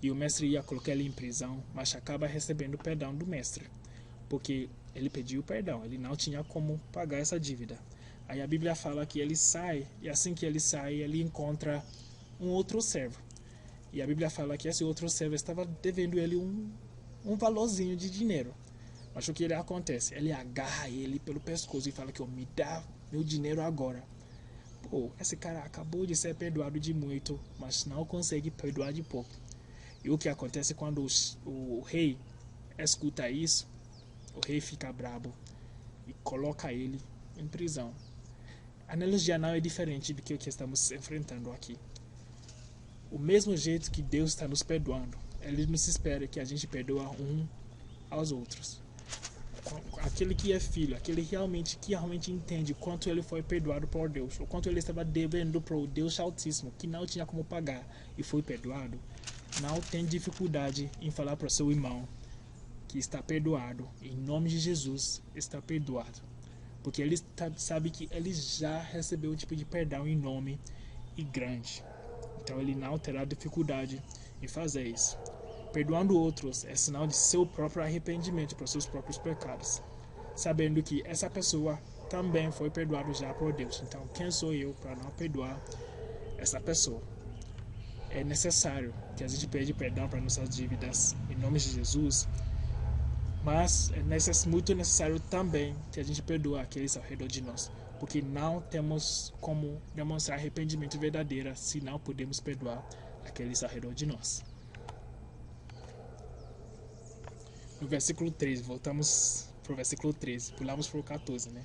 E o mestre ia colocar ele em prisão, mas acaba recebendo perdão do mestre, porque ele pediu perdão, ele não tinha como pagar essa dívida. Aí a Bíblia fala que ele sai, e assim que ele sai, ele encontra um outro servo. E a Bíblia fala que esse outro servo estava devendo ele um valorzinho de dinheiro. Mas o que ele acontece? Ele agarra ele pelo pescoço e fala que me dá meu dinheiro agora. Pô, esse cara acabou de ser perdoado de muito, mas não consegue perdoar de pouco. E o que acontece quando o rei escuta isso? O rei fica bravo e coloca ele em prisão. A analogia não é diferente do que o que estamos enfrentando aqui. O mesmo jeito que Deus está nos perdoando, Ele nos espera que a gente perdoa um aos outros. Aquele que é filho, aquele que realmente entende o quanto ele foi perdoado por Deus, o quanto ele estava devendo para o Deus Altíssimo, que não tinha como pagar e foi perdoado, não tem dificuldade em falar para o seu irmão que está perdoado, em nome de Jesus está perdoado, porque ele sabe que ele já recebeu um tipo de perdão em nome e grande. Então ele não terá dificuldade em fazer isso. Perdoando outros é sinal de seu próprio arrependimento para seus próprios pecados, sabendo que essa pessoa também foi perdoada já por Deus. Então quem sou eu para não perdoar essa pessoa? É necessário que a gente pede perdão para nossas dívidas em nome de Jesus, Mas é muito necessário também que a gente perdoe aqueles ao redor de nós, porque não temos como demonstrar arrependimento verdadeiro se não podemos perdoar aqueles ao redor de nós. No versículo 13, voltamos para o versículo 13, pulamos para o 14, né?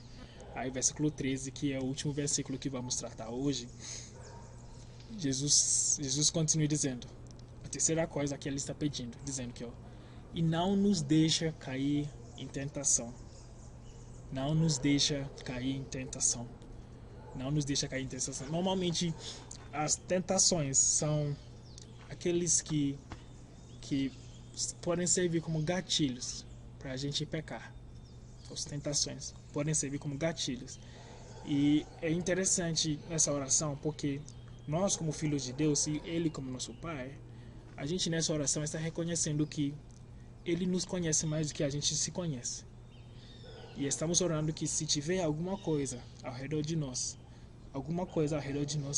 Aí, versículo 13, que é o último versículo que vamos tratar hoje, Jesus continua dizendo, a terceira coisa que ele está pedindo, dizendo que, ó, e não nos deixa cair em tentação. Não nos deixa cair em tentação. Não nos deixa cair em tentação. Normalmente, as tentações são aqueles que podem servir como gatilhos para a gente pecar. As tentações podem servir como gatilhos. E é interessante nessa oração porque nós, como filhos de Deus, e Ele como nosso Pai, a gente nessa oração está reconhecendo que Ele nos conhece mais do que a gente se conhece. E estamos orando que se tiver alguma coisa ao redor de nós,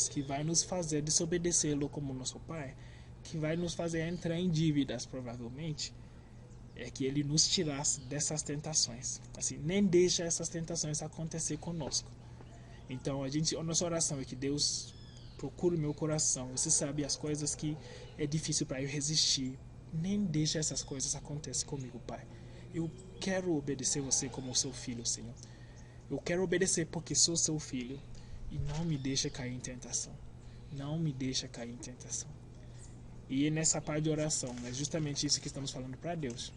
que vai nos fazer desobedecê-lo como nosso Pai, que vai nos fazer entrar em dívidas, provavelmente, é que Ele nos tirasse dessas tentações. Assim, nem deixa essas tentações acontecer conosco. Então, a nossa oração é que Deus procure o meu coração. Você sabe as coisas que é difícil para eu resistir. Nem deixa essas coisas acontecerem comigo, Pai. Eu quero obedecer você como seu filho, Senhor. Eu quero obedecer porque sou seu filho. E não me deixa cair em tentação. Não me deixa cair em tentação. E nessa parte de oração, é justamente isso que estamos falando para Deus.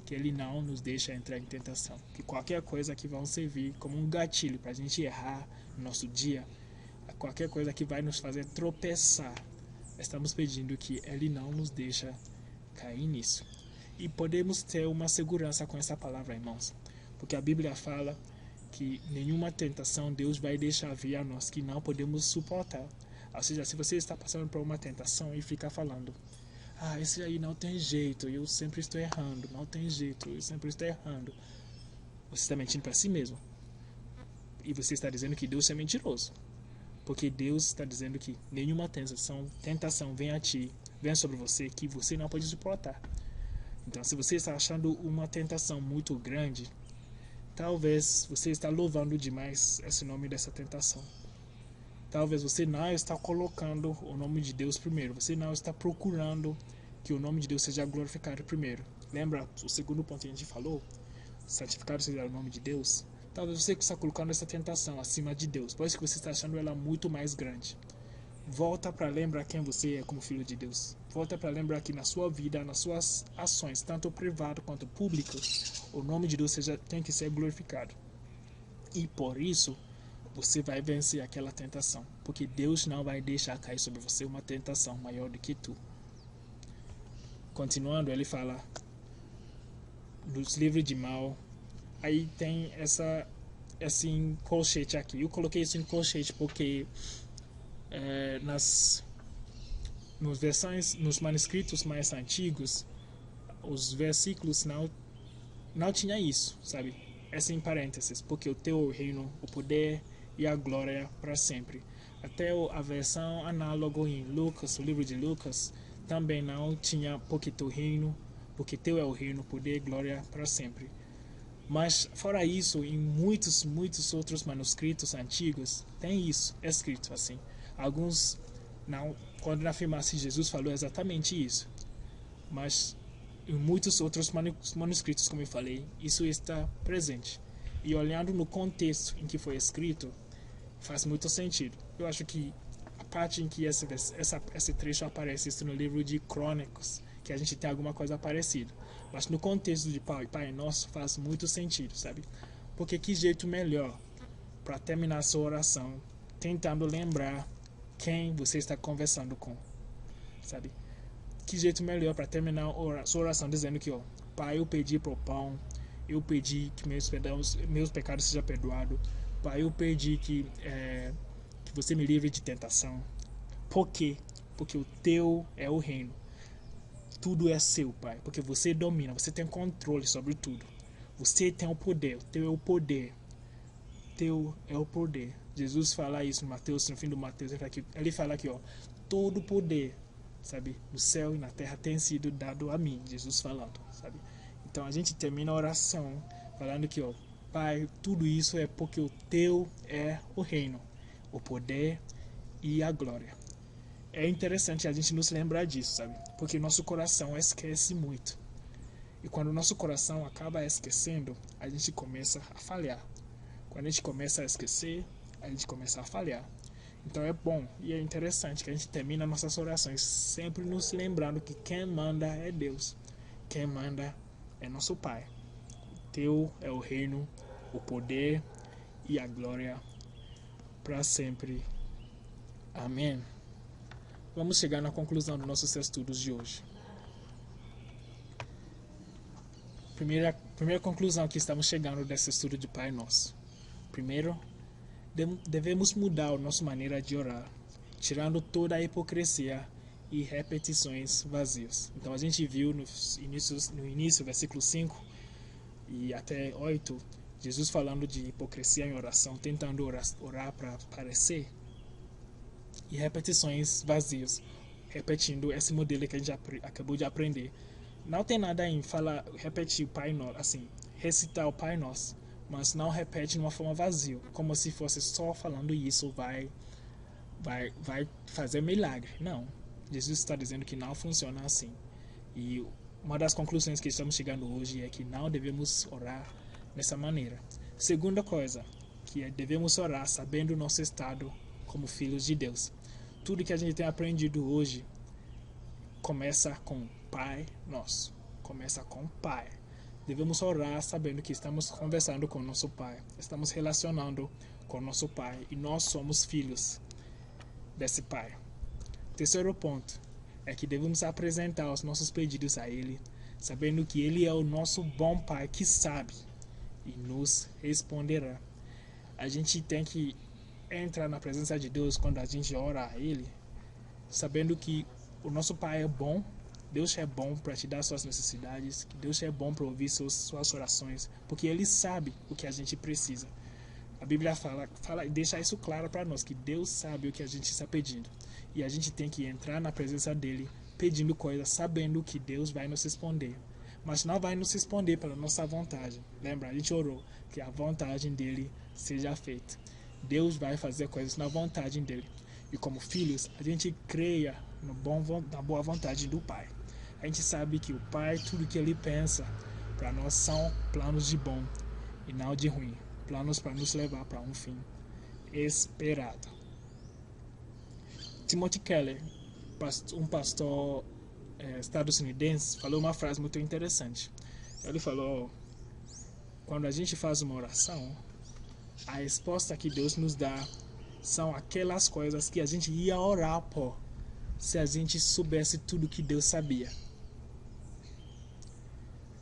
Que Ele não nos deixa entrar em tentação. Que qualquer coisa que vai servir como um gatilho para a gente errar no nosso dia, qualquer coisa que vai nos fazer tropeçar, estamos pedindo que Ele não nos deixa cair nisso. E podemos ter uma segurança com essa palavra, irmãos. Porque a Bíblia fala que nenhuma tentação Deus vai deixar vir a nós que não podemos suportar. Ou seja, se você está passando por uma tentação e ficar falando, esse aí não tem jeito, eu sempre estou errando, não tem jeito, eu sempre estou errando, você está mentindo para si mesmo. E você está dizendo que Deus é mentiroso. Porque Deus está dizendo que nenhuma tentação vem sobre você que você não pode suportar. Então, se você está achando uma tentação muito grande, talvez você está louvando demais esse nome dessa tentação. Talvez você não está colocando o nome de Deus primeiro. Você não está procurando que o nome de Deus seja glorificado primeiro. Lembra o segundo ponto que a gente falou? Santificado seja o nome de Deus. Talvez você está colocando essa tentação acima de Deus. Por isso que você está achando ela muito mais grande. Volta para lembrar quem você é como filho de Deus. Volta para lembrar que na sua vida, nas suas ações, tanto privado quanto público, o nome de Deus tem que ser glorificado. E por isso, você vai vencer aquela tentação. Porque Deus não vai deixar cair sobre você uma tentação maior do que tu. Continuando, ele fala, nos livros de mal, aí tem esse colchete aqui. Eu coloquei isso em colchete porque nos manuscritos mais antigos, os versículos não tinha isso, sabe? Essa em parênteses, porque o teu reino, o poder e a glória para sempre. Até a versão análoga em Lucas, o livro de Lucas, também não tinha porque teu reino, porque teu é o reino, poder e glória para sempre. Mas fora isso, em muitos outros manuscritos antigos, tem isso escrito assim. Alguns não, quando afirmasse Jesus falou exatamente isso. Mas em muitos outros manuscritos, como eu falei, isso está presente. E olhando no contexto em que foi escrito, faz muito sentido. Eu acho que a parte em que esse trecho aparece isso no livro de Crônicas, que a gente tem alguma coisa parecida. Mas no contexto de Pai Nosso faz muito sentido, sabe? Porque que jeito melhor para terminar a sua oração tentando lembrar quem você está conversando com, sabe? Que jeito melhor para terminar a sua oração dizendo que, ó, Pai, eu pedi pro pão, eu pedi que meus pecados sejam perdoados, Pai, eu pedi que você me livre de tentação. Por quê? Porque o teu é o reino. Tudo é seu, Pai, porque você domina, você tem controle sobre tudo. Você tem o poder, o teu é o poder. Teu é o poder. Jesus fala isso no Mateus, no fim do Mateus, ele fala aqui, ó, todo o poder, sabe, no céu e na terra tem sido dado a mim, Jesus falando, sabe? Então a gente termina a oração falando que, ó, Pai, tudo isso é porque o teu é o reino, o poder e a glória. É interessante a gente nos lembrar disso, sabe? Porque nosso coração esquece muito. E quando o nosso coração acaba esquecendo, a gente começa a falhar. Quando a gente começa a esquecer, a gente começa a falhar. Então é bom e é interessante que a gente termina nossas orações sempre nos lembrando que quem manda é Deus. Quem manda é nosso Pai. Teu é o reino, o poder e a glória para sempre. Amém. Vamos chegar na conclusão dos nossos estudos de hoje. Primeira conclusão que estamos chegando desse estudo de Pai Nosso. Primeiro, devemos mudar a nossa maneira de orar, tirando toda a hipocrisia e repetições vazias. Então a gente viu no início, versículo 5 e até 8, Jesus falando de hipocrisia em oração, tentando orar para parecer, e repetições vazias, repetindo esse modelo que a gente acabou de aprender. Não tem nada em repetir o Pai Nosso, assim, recitar o Pai Nosso, mas não repete de uma forma vazia, como se fosse só falando isso vai fazer milagre. Não, Jesus está dizendo que não funciona assim. E uma das conclusões que estamos chegando hoje é que não devemos orar dessa maneira. Segunda coisa, que é devemos orar sabendo o nosso estado como filhos de Deus. Tudo que a gente tem aprendido hoje começa com Pai Nosso. Começa com Pai. Devemos orar sabendo que estamos conversando com nosso Pai. Estamos relacionando com nosso Pai. E nós somos filhos desse Pai. Terceiro ponto é que devemos apresentar os nossos pedidos a Ele, sabendo que Ele é o nosso bom Pai que sabe e nos responderá. A gente tem que entrar na presença de Deus quando a gente ora a Ele, sabendo que o nosso Pai é bom. Deus é bom para te dar suas necessidades, que Deus é bom para ouvir suas orações, porque Ele sabe o que a gente precisa. A Bíblia fala deixa isso claro para nós, que Deus sabe o que a gente está pedindo. E a gente tem que entrar na presença dEle, pedindo coisas, sabendo que Deus vai nos responder. Mas não vai nos responder pela nossa vontade. Lembra, a gente orou que a vontade dEle seja feita. Deus vai fazer coisas na vontade dEle. E como filhos, a gente creia na boa vontade do Pai. A gente sabe que o Pai, tudo que Ele pensa para nós são planos de bom e não de ruim. Planos para nos levar para um fim esperado. Timothy Keller, um pastor estadunidense, falou uma frase muito interessante. Ele falou: quando a gente faz uma oração, a resposta que Deus nos dá são aquelas coisas que a gente ia orar por se a gente soubesse tudo que Deus sabia.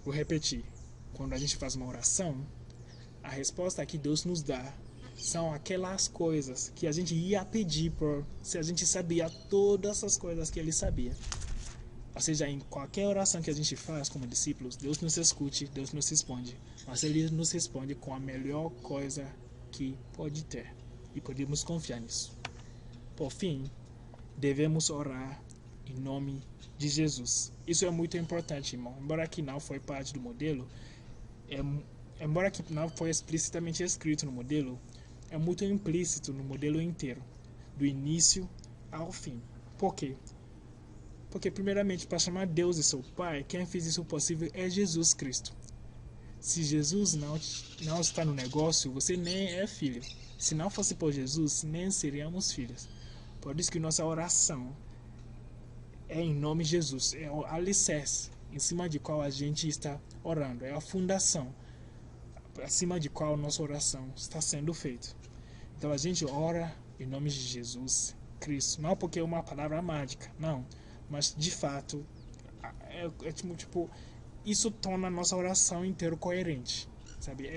Vou repetir. Quando a gente faz uma oração, a resposta que Deus nos dá são aquelas coisas que a gente ia pedir por se a gente sabia todas as coisas que Ele sabia. Ou seja, em qualquer oração que a gente faz como discípulos, Deus nos escute, Deus nos responde. Mas Ele nos responde com a melhor coisa que pode ter. E podemos confiar nisso. Por fim, devemos orar em nome de Jesus. Isso é muito importante, irmão. Embora que não foi parte do modelo, embora que não foi explicitamente escrito no modelo, é muito implícito no modelo inteiro, do início ao fim. Por quê? Porque, primeiramente, para chamar Deus de seu Pai, quem fez isso possível é Jesus Cristo. Se Jesus não está no negócio, você nem é filho. Se não fosse por Jesus, nem seríamos filhos. Por isso que nossa oração é em nome de Jesus. É o alicerce em cima de qual a gente está orando. É a fundação acima de qual nossa oração está sendo feita. Então a gente ora em nome de Jesus Cristo. Não porque é uma palavra mágica, não. Mas de fato, isso torna a nossa oração inteira coerente. Sabe?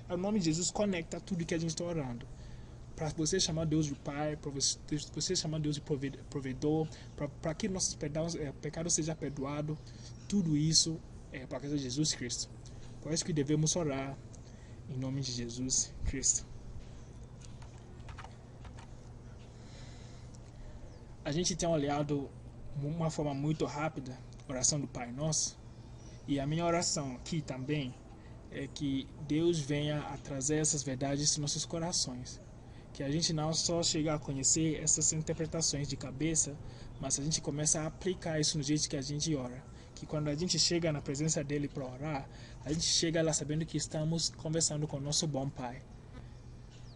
O nome de Jesus conecta tudo que a gente está orando. Para você chamar Deus de Pai, para você chamar Deus de provedor, para que nossos pecados sejam perdoados, tudo isso é para causa de Jesus Cristo. Por isso que devemos orar em nome de Jesus Cristo. A gente tem olhado uma forma muito rápida a oração do Pai Nosso, E a minha oração aqui também é que Deus venha a trazer essas verdades em nossos corações. Que a gente não só chegue a conhecer essas interpretações de cabeça, mas a gente começa a aplicar isso no jeito que a gente ora. Que quando a gente chega na presença dele para orar, a gente chega lá sabendo que estamos conversando com o nosso bom Pai.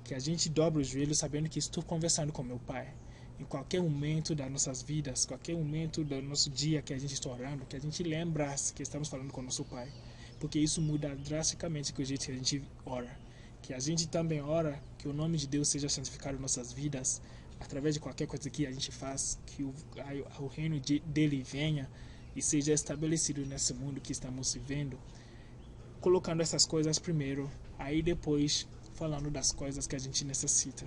Que a gente dobra os joelhos sabendo que estou conversando com meu Pai. Em qualquer momento das nossas vidas, qualquer momento do nosso dia que a gente está orando, que a gente lembrasse que estamos falando com o nosso Pai. Porque isso muda drasticamente o jeito que a gente ora. Que a gente também ora que o nome de Deus seja santificado em nossas vidas, através de qualquer coisa que a gente faz, que o reino dele venha e seja estabelecido nesse mundo que estamos vivendo, colocando essas coisas primeiro, aí depois falando das coisas que a gente necessita.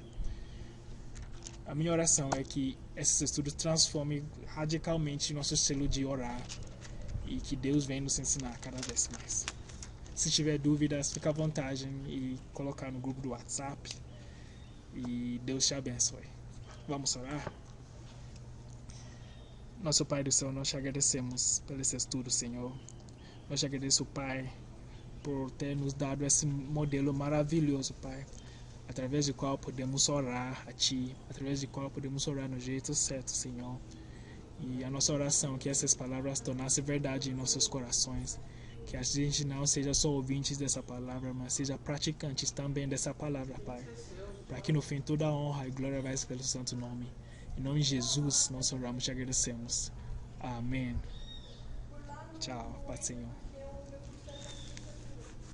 A minha oração é que esses estudos transformem radicalmente nosso estilo de orar e que Deus venha nos ensinar cada vez mais. Se tiver dúvidas, fica à vontade e colocar no grupo do WhatsApp e Deus te abençoe. Vamos orar? Nosso Pai do céu, nós te agradecemos pelo esse estudo, Senhor. Nós te agradecemos, Pai, por ter nos dado esse modelo maravilhoso, Pai, através do qual podemos orar a Ti, através do qual podemos orar no jeito certo, Senhor. E a nossa oração é que essas palavras tornassem verdade em nossos corações, que a gente não seja só ouvintes dessa palavra, mas seja praticantes também dessa palavra, Pai, para que no fim toda a honra e glória vai ser pelo santo nome. Em nome de Jesus, nós oramos e agradecemos. Amém. Tchau, Pai Senhor.